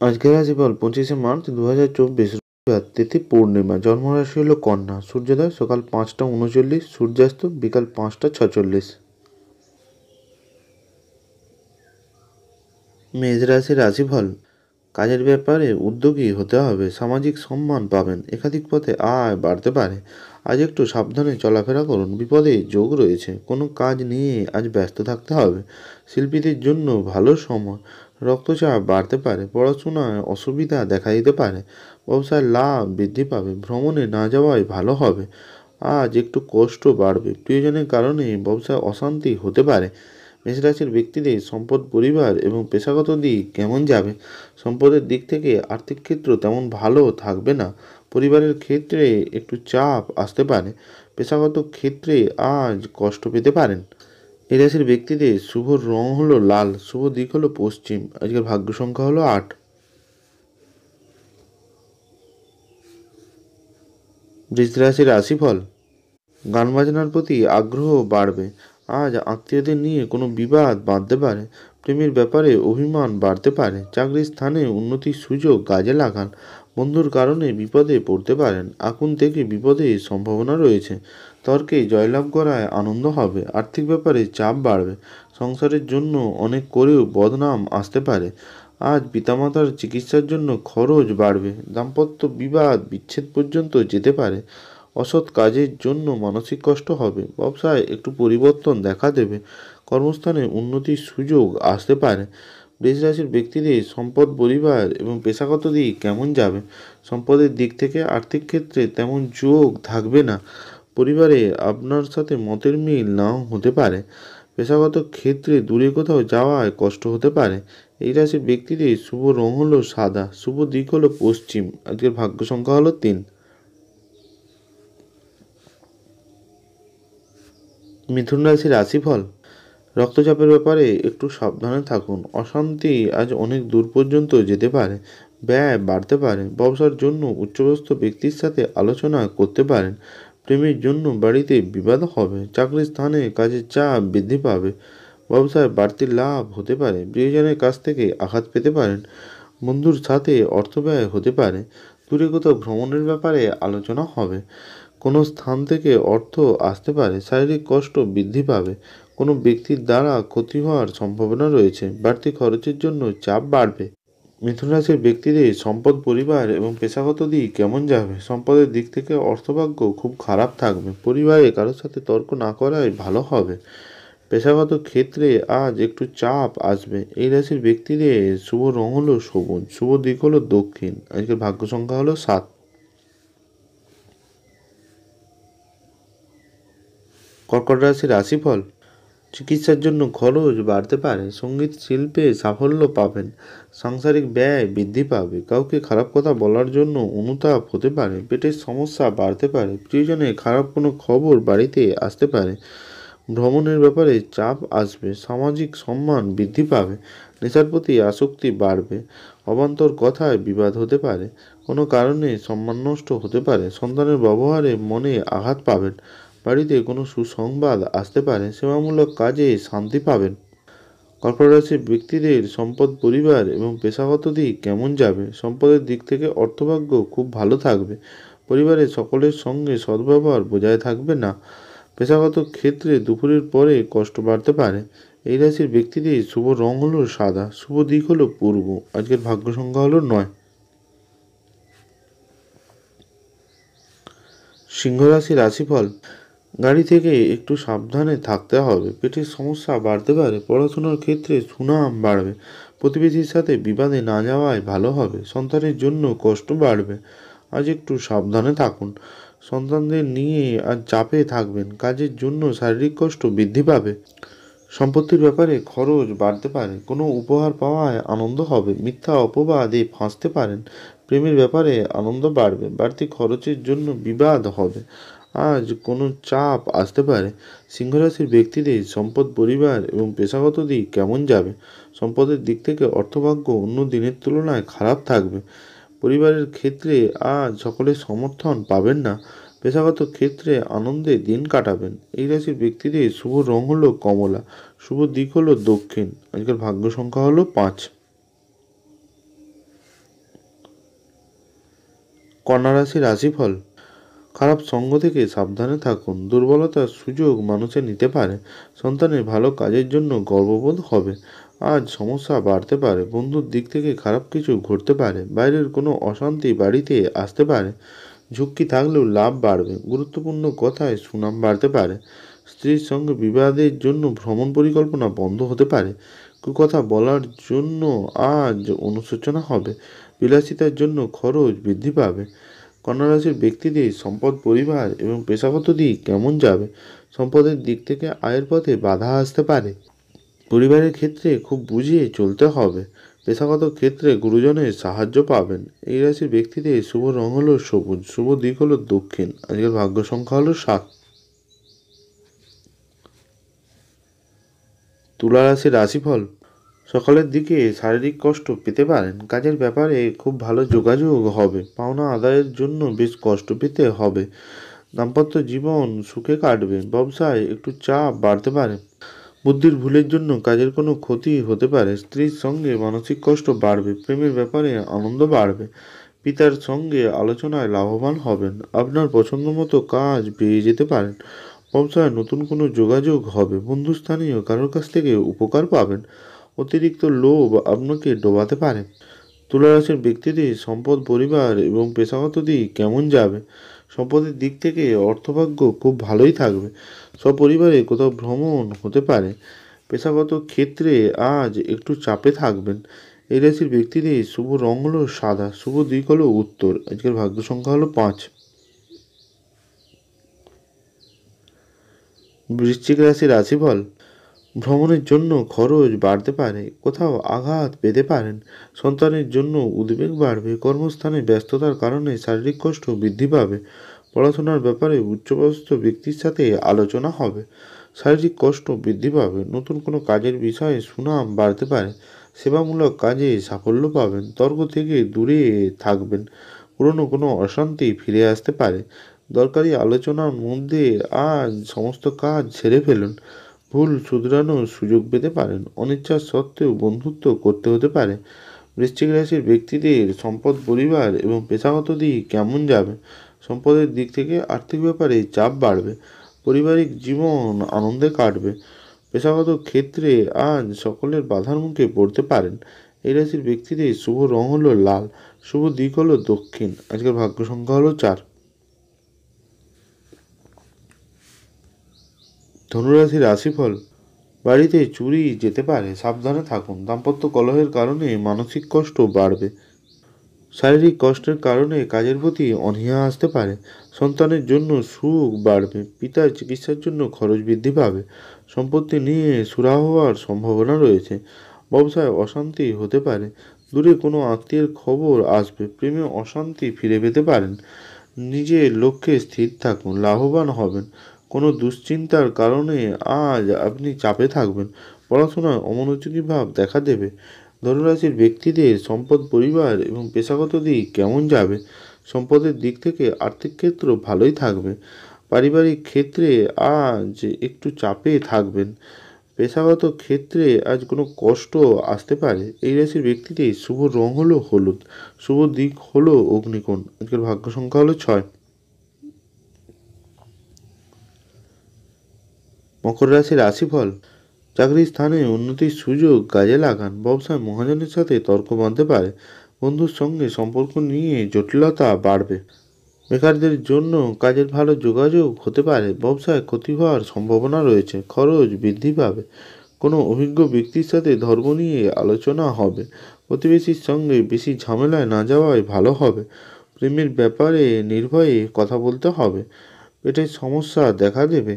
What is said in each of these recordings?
আজকের রাশিফল 25শে মার্চ 2024, রবিবার, তিথি পূর্ণিমা, জন্মরাশি হলো কন্যা, সূর্যোদয় সকাল 5টা 39, সূর্যাস্ত বিকাল 5টা 46। মেষ রাশির রাশিফল। কাজের ব্যাপারে উদ্যোগী হতে হবে, সামাজিক সম্মান পাবেন, একাধিক পথে আয় বাড়তে পারে। আজ একটু সাবধানে চলাফেরা করুন, বিপদে যোগ রয়েছে, কোনো কাজ নিয়ে আজ ব্যস্ত থাকতে হবে। শিল্পীদের জন্য ভালো সময়, রক্তচাপ বাড়তে পারে, পড়াশোনায় অসুবিধা দেখা দিতে পারে, ব্যবসায় লাভ বৃদ্ধি পাবে, ভ্রমণে না যাওয়াই ভালো হবে। আজ একটু কষ্ট বাড়বে, প্রিয়জনের কারণে ব্যবসায় অশান্তি হতে পারে। মেষরাশির ব্যক্তিদের সম্পদ, পরিবার এবং পেশাগত দিক কেমন যাবে? সম্পদের দিক থেকে আর্থিক ক্ষেত্র তেমন ভালো থাকবে না, পরিবারের ক্ষেত্রে একটু চাপ আসতে পারে, পেশাগত ক্ষেত্রে আজ কষ্ট পেতে পারেন। এই রাশির ব্যক্তিদের শুভ রং হলো লাল, শুভ দিক হলো পশ্চিম, আজকের ভাগ্য সংখ্যা হলো 8। বৃষ রাশির রাশিফল। গান বাজনার প্রতি আগ্রহ বাড়বে, আজ আত্মীয়দের নিয়ে কোনো বিবাদ বাঁধতে পারে, প্রেমের ব্যাপারে অভিমান বাড়তে পারে, চাকরির স্থানে উন্নতির সুযোগ কাজে লাগান, বন্ধুর কারণে বিপদে পড়তে পারেন, আগুন থেকে বিপদের সম্ভাবনা রয়েছে, তর্কে জয়লাভ করায় আনন্দ হবে, আর্থিক ব্যাপারে চাপ বাড়বে, সংসারের জন্য অনেক করেও বদনাম আসতে পারে, আজ পিতামাতার চিকিৎসার জন্য খরচ বাড়বে, দাম্পত্য বিবাদ বিচ্ছেদ পর্যন্ত যেতে পারে, অসৎ কাজের জন্য মানসিক কষ্ট হবে, ব্যবসায় একটু পরিবর্তন দেখা দেবে, কর্মস্থানে উন্নতির সুযোগ আসতে পারে। বৃষ রাশির ব্যক্তিদের সম্পদ, পরিবার এবং পেশাগত দিক কেমন যাবে? সম্পদের দিক থেকে আর্থিক ক্ষেত্রে তেমন যোগ থাকবে না, পরিবারে আপনার সাথে মতের মিল নাও হতে পারে, পেশাগত ক্ষেত্রে দূরে কোথাও যাওয়ায় কষ্ট হতে পারে। এই রাশির ব্যক্তিদের শুভ রং হলো সাদা, শুভ দিক হলো পশ্চিম, আজকের ভাগ্য সংখ্যা হলো 3। মিথুন রাশির রাশিফল। রক্তচাপের ব্যাপারে একটু সাবধানে থাকুন, অশান্তি আজ অনেক দূর পর্যন্ত যেতে পারে, ব্যয় বাড়তে পারে, ব্যবসার জন্য উচ্চপদস্থ ব্যক্তির সাথে আলোচনা করতে পারেন, প্রেমের জন্য বাড়িতে বিবাদ হবে, চাকরির স্থানে কাজের চাপ বৃদ্ধি পাবে, ব্যবসায় বাড়তি লাভ হতে পারে, প্রিয়জনের কাছ থেকে আঘাত পেতে পারেন, বন্ধুর সাথে অর্থ ব্যয় হতে পারে, দূরে কোথাও ভ্রমণের ব্যাপারে আলোচনা হবে, কোনো স্থান থেকে অর্থ আসতে পারে, শারীরিক কষ্ট বৃদ্ধি পাবে, কোনো ব্যক্তির দ্বারা ক্ষতি হওয়ার সম্ভাবনা রয়েছে, বাড়তি খরচের জন্য চাপ বাড়বে। মিথুন রাশির ব্যক্তিদের সম্পদ, পরিবার এবং পেশাগত দিক কেমন যাবে? সম্পদের দিক থেকে অর্থভাগ্য খুব খারাপ থাকবে, পরিবারে কারোর সাথে তর্ক না করাই ভালো হবে, পেশাগত ক্ষেত্রে আজ একটু চাপ আসবে। এই রাশির ব্যক্তিদের শুভ রং হলো সবুজ, শুভ দিক হলো দক্ষিণ, আজকের ভাগ্য সংখ্যা হলো 7। কর্কট রাশির রাশিফল। চিকিৎসার জন্য খরচ বাড়তে পারে, সঙ্গীত শিল্পে সাফল্য পাবেন, সাংসারিক ব্যয় বৃদ্ধি পাবে, কাউকে খারাপ কথা বলার জন্য অনুতাপ হতে পারে, পেটের সমস্যা বাড়তে পারে, প্রিয়জনের খারাপ কোনো খবর বাড়িতে আসতে পারে, ভ্রমণের ব্যাপারে চাপ আসবে, সামাজিক সম্মান বৃদ্ধি পাবে, নেশার প্রতি আসক্তি বাড়বে, অবান্তর কথায় বিবাদ হতে পারে, কোনো কারণে সম্মান নষ্ট হতে পারে, সন্তানের ব্যবহারে মনে আঘাত পাবেন, বাড়িতে কোনো সুসংবাদ আসতে পারে, সেবামূলক কাজে শান্তি পাবেন। কর্কট রাশির ব্যক্তিদের সম্পদ, পরিবার এবং পেশাগত দিক কেমন যাবে? সম্পদের দিক থেকে অর্থভাগ্য খুব ভালো থাকবে, পরিবারের সকলের সঙ্গে সদ্ব্যবহার বজায় থাকবে না, পেশাগত ক্ষেত্রে দুপুরের পরে কষ্ট বাড়তে পারে। এই রাশির ব্যক্তিদের শুভ রং হলো সাদা, শুভ দিক হলো পূর্ব, আজকের ভাগ্য সংখ্যা হলো 9। সিংহ রাশির রাশিফল। গাড়ি থেকে একটু সাবধানে থাকতে হবে, পেটের সমস্যা বাড়তে পারে, পড়াশোনার ক্ষেত্রে সুনাম বাড়বে, প্রতিবেশীর সাথে বিবাদে না যাওয়াই ভালো হবে, সন্তানের জন্য কষ্ট বাড়বে, আজ একটু সাবধানে থাকুন, সন্তানদের নিয়ে আজ চাপে থাকবেন, কাজের জন্য শারীরিক কষ্ট বৃদ্ধি পাবে, সম্পত্তির ব্যাপারে খরচ বাড়তে পারে, কোনো উপহার পাওয়ায় আনন্দ হবে, মিথ্যা অপবাদে ফাঁসতে পারেন, প্রেমের ব্যাপারে আনন্দ বাড়বে, বাড়তি খরচের জন্য বিবাদ হবে, আজ কোনো চাপ আসতে পারে। সিংহরাশির ব্যক্তিদের সম্পদ, পরিবার এবং পেশাগত দিক কেমন যাবে? সম্পদের দিক থেকে অর্থভাগ্য অন্য দিনের তুলনায় খারাপ থাকবে, পরিবারের ক্ষেত্রে আজ সকলের সমর্থন পাবেন না, পেশাগত ক্ষেত্রে আনন্দে দিন কাটাবেন। এই রাশির ব্যক্তিদের শুভ রং হলো কমলা, শুভ দিক হলো দক্ষিণ, আজকের ভাগ্য সংখ্যা হলো 5। কন্যা রাশির রাশিফল। খারাপ সঙ্গ থেকে সাবধানে থাকুন। দুর্বলতার সুযোগ মানুষে নিতে পারে। সন্তানের ভালো কাজের জন্য গর্ববোধ হবে। আজ সমস্যা বাড়তে পারে। বন্ধুর দিক থেকে খারাপ কিছু ঘটতে পারে। বাইরের কোনো অশান্তি বাড়িতে আসতে পারে। ঝুঁকি থাকলেও লাভ বাড়বে। গুরুত্বপূর্ণ কথায় সুনাম বাড়তে পারে। স্ত্রীর সঙ্গে বিবাদের জন্য ভ্রমণ পরিকল্পনা বন্ধ হতে পারে। কুকথা বলার জন্য আজ অনুশোচনা হবে। বিলাসিতার জন্য খরচ বৃদ্ধি পাবে। কন্যা রাশির ব্যক্তিদের সম্পদ, পরিবার এবং পেশাগত দিক কেমন যাবে? সম্পদের দিক থেকে আয়ের পথে বাধা আসতে পারে। পরিবারের ক্ষেত্রে খুব বুঝিয়ে চলতে হবে। পেশাগত ক্ষেত্রে গুরুজনের সাহায্য পাবেন। এই রাশির ব্যক্তিদের শুভ রং হলো সবুজ, শুভ দিক হলো দক্ষিণ। আজকের ভাগ্য সংখ্যা হলো 7। তুলা রাশির রাশিফল। সকালের দিকে শারীরিক কষ্ট পেতে পারেন। কাজের ব্যাপারে খুব ভালো যোগাযোগ হবে। পাওনা আদায়ের জন্য বেশ কষ্ট পেতে হবে। দাম্পত্য জীবন সুখে কাটবে। ব্যবসায় একটু চাপ বাড়তে পারে। বুদ্ধির ভুলের জন্য কাজের কোনো ক্ষতি হতে পারে। স্ত্রীর সঙ্গে মানসিক কষ্ট বাড়বে। প্রেমের ব্যাপারে আনন্দ বাড়বে। পিতার সঙ্গে আলোচনায় লাভবান হবেন। আপনার পছন্দ মতো কাজ পেয়ে যেতে পারেন। ব্যবসায় নতুন কোনো যোগাযোগ হবে। বন্ধুস্থানীয় কারোর কাছ থেকে উপকার পাবেন। অতিরিক্ত লোভ আপনাকে ডোবাতে পারে। তুলা রাশির ব্যক্তিদের সম্পদ, পরিবার এবং পেশাগত দিক কেমন যাবে? সম্পদের দিক থেকে অর্থভাগ্য খুব ভালোই থাকবে। সপরিবারে কোথাও ভ্রমণ হতে পারে। পেশাগত ক্ষেত্রে আজ একটু চাপে থাকবেন। এই রাশির ব্যক্তিদের শুভ রং হলো সাদা, শুভ দিক হলো উত্তর। আজকের ভাগ্য সংখ্যা হলো 5। বৃশ্চিক রাশির রাশিফল। ভ্রমণের জন্য খরচ বাড়তে পারে। কোথাও আঘাত পেতে পারেন। সন্তানের জন্য উদ্বেগ বাড়বে। কর্মস্থানে ব্যস্ততার কারণে শারীরিক কষ্ট বৃদ্ধি পাবে। পড়াশোনার ব্যাপারে উচ্চপদস্থ ব্যক্তির সাথে আলোচনা হবে। শারীরিক কষ্ট বৃদ্ধি পাবে। নতুন কোনো কাজের বিষয়ে সুনাম বাড়তে পারে। সেবামূলক কাজে সাফল্য পাবেন। তর্ক থেকে দূরে থাকবেন। পুরনো কোনো অশান্তি ফিরে আসতে পারে। দরকারি আলোচনার মধ্যে আজ সমস্ত কাজ ছেড়ে ফেলুন। ভুল শুধরানোর সুযোগ পেতে পারেন। অনিচ্ছা সত্ত্বেও বন্ধুত্ব করতে হতে পারে। বৃশ্চিক রাশির ব্যক্তিদের সম্পদ, পরিবার এবং পেশাগত দিক কেমন যাবে? সম্পদের দিক থেকে আর্থিক ব্যাপারে চাপ বাড়বে। পারিবারিক জীবন আনন্দে কাটবে। পেশাগত ক্ষেত্রে আজ সকলের বাধার মুখে পড়তে পারেন। এই রাশির ব্যক্তিদের শুভ রং হলো লাল, শুভ দিক হলো দক্ষিণ। আজকের ভাগ্য সংখ্যা হলো 4। ধনুরাশির রাশিফল। বাড়িতে চুরি যেতে পারে, সাবধানে থাকুন। দাম্পত্য কলহের কারণে মানসিক কষ্ট বাড়বে। শারীরিক কষ্টের কারণে কাজের প্রতি অনীহা আসতে পারে। সন্তানের জন্য সুখ বাড়বে। পিতার চিকিৎসার জন্য খরচ বৃদ্ধি পাবে। সম্পত্তি নিয়ে সুরাহ হওয়ার সম্ভাবনা রয়েছে। ব্যবসায় অশান্তি হতে পারে। দূরে কোনো আত্মীয়ের খবর আসবে। প্রেমে অশান্তি ফিরে পেতে পারেন। নিজের লক্ষ্যে স্থির থাকুন, লাভবান হবেন। কোনো দুশ্চিন্তার কারণে আজ আপনি চাপে থাকবেন। পড়াশোনায় অমনোযোগী ভাব দেখা দেবে। ধনুরাশির ব্যক্তিদের সম্পদ, পরিবার এবং পেশাগত দিক কেমন যাবে? সম্পদের দিক থেকে আর্থিক ক্ষেত্র ভালোই থাকবে। পারিবারিক ক্ষেত্রে আজ একটু চাপে থাকবেন। পেশাগত ক্ষেত্রে আজ কোনো কষ্ট আসতে পারে। এই রাশির ব্যক্তিদের শুভ রং হলো হলুদ, শুভ দিক হলো অগ্নিকোণ। আজকের ভাগ্য সংখ্যা হলো 6। মকর রাশির রাশিফল। চাকরির স্থানে উন্নতির সুযোগ কাজে লাগান। ব্যবসায় মহাজনের সাথে তর্ক বাঁধতে পারে। বন্ধুর সঙ্গে সম্পর্ক নিয়ে জটিলতা বাড়বে। বেকারদের জন্য কাজের ভালো যোগাযোগ হতে পারে। ব্যবসায় ক্ষতি হওয়ার সম্ভাবনা রয়েছে। খরচ বৃদ্ধি পাবে। কোনো অভিজ্ঞ ব্যক্তির সাথে ধর্ম নিয়ে আলোচনা হবে। প্রতিবেশীর সঙ্গে বেশি ঝামেলায় না যাওয়াই ভালো হবে। প্রেমের ব্যাপারে নির্ভয়ে কথা বলতে হবে। পেটের সমস্যা দেখা দেবে।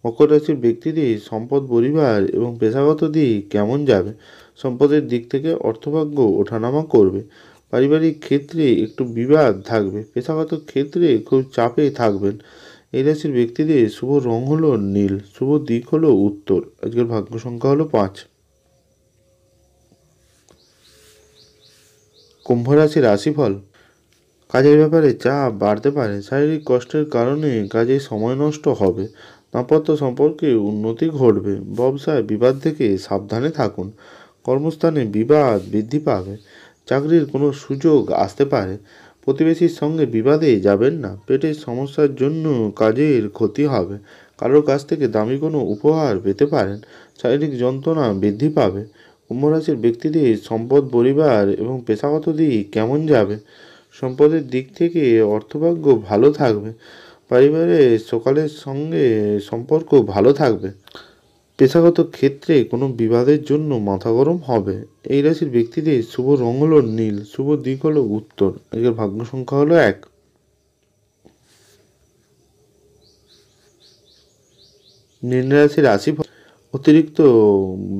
মকর রাশির ব্যক্তিদের সম্পদ, পরিবার এবং পেশাগত দিক কেমন যাবে? সম্পদের দিক থেকে অর্থভাগ্য ওঠানামা করবে। পারিবারিক ক্ষেত্রে একটু বিবাদ থাকবে। পেশাগত ক্ষেত্রে খুব চাপে থাকবেন। এই রাশির ব্যক্তিদের শুভ রং হলো নীল, শুভ দিক হলো উত্তর। আজকের ভাগ্য সংখ্যা হলো 5। কুম্ভ রাশির রাশিফল। কাজের ব্যাপারে চাপ বাড়তে পারে। শারীরিক কষ্টের কারণে কাজে সময় নষ্ট হবে। দাম্পত্য সম্পর্কে উন্নতি ঘটবে। ব্যবসায় বিবাদ থেকে সাবধানে থাকুন। কর্মস্থানে বিবাদ বৃদ্ধি পাবে। চাকরির কোনো সুযোগ আসতে পারে। প্রতিবেশীর সঙ্গে বিবাদে যাবেন না। পেটের সমস্যার জন্য কাজের ক্ষতি হবে। কারোর কাছ থেকে দামি কোনো উপহার পেতে পারেন। শারীরিক যন্ত্রণা বৃদ্ধি পাবে। কুম্ভ রাশির ব্যক্তিদের সম্পদ, পরিবার এবং পেশাগত দিক কেমন যাবে? সম্পদের দিক থেকে অর্থভাগ্য ভালো থাকবে। পরিবারের সকলের সঙ্গে সম্পর্ক ভালো থাকবে। পেশাগত ক্ষেত্রে কোনো বিবাদের জন্য মাথা গরম হবে। এই রাশির ব্যক্তিদের শুভ রং হলো নীল, শুভ দিক হলো উত্তর, এর ভাগ্য সংখ্যা হলো 1। মীন রাশির রাশিফল। অতিরিক্ত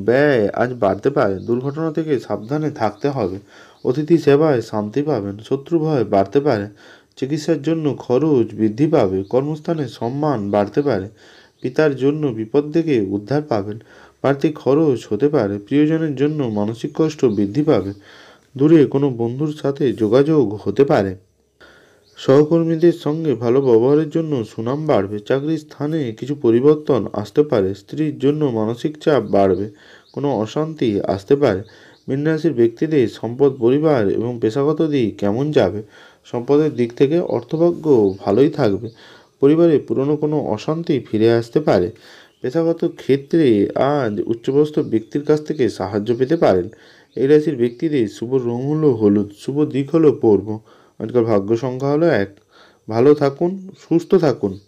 ব্যয় আজ বাড়তে পারে। দুর্ঘটনা থেকে সাবধানে থাকতে হবে। অতিথি সেবায় শান্তি পাবেন। শত্রু ভয় বাড়তে পারে। চিকিৎসার জন্য খরচ বৃদ্ধি পাবে। কর্মস্থানে সম্মান বাড়তে পারে। পিতার জন্য বিপদ থেকে উদ্ধার পাবেন। বাড়তি খরচ হতে পারে। প্রিয়জনের জন্য মানসিক কষ্ট বৃদ্ধি পাবে। দূরে কোনো বন্ধুর সাথে যোগাযোগ হতে পারে। সহকর্মীদের সঙ্গে ভালো ব্যবহারের জন্য সুনাম বাড়বে। চাকরির স্থানে কিছু পরিবর্তন আসতে পারে। স্ত্রীর জন্য মানসিক চাপ বাড়বে। কোনো অশান্তি আসতে পারে। মীন রাশির ব্যক্তিদের সম্পদ, পরিবার এবং পেশাগত দিক কেমন যাবে? সম্পদের দিক থেকে অর্থভাগ্য ভালোই থাকবে। পরিবারে পুরনো কোনো অশান্তি ফিরে আসতে পারে। পেশাগত ক্ষেত্রে আজ উচ্চপদস্থ ব্যক্তির কাছ থেকে সাহায্য পেতে পারেন। এই রাশির ব্যক্তিদের শুভ রং হলো হলুদ, শুভ দিক হলো পূর্ব। আজকের ভাগ্য সংখ্যা হলো 1। ভালো থাকুন, সুস্থ থাকুন।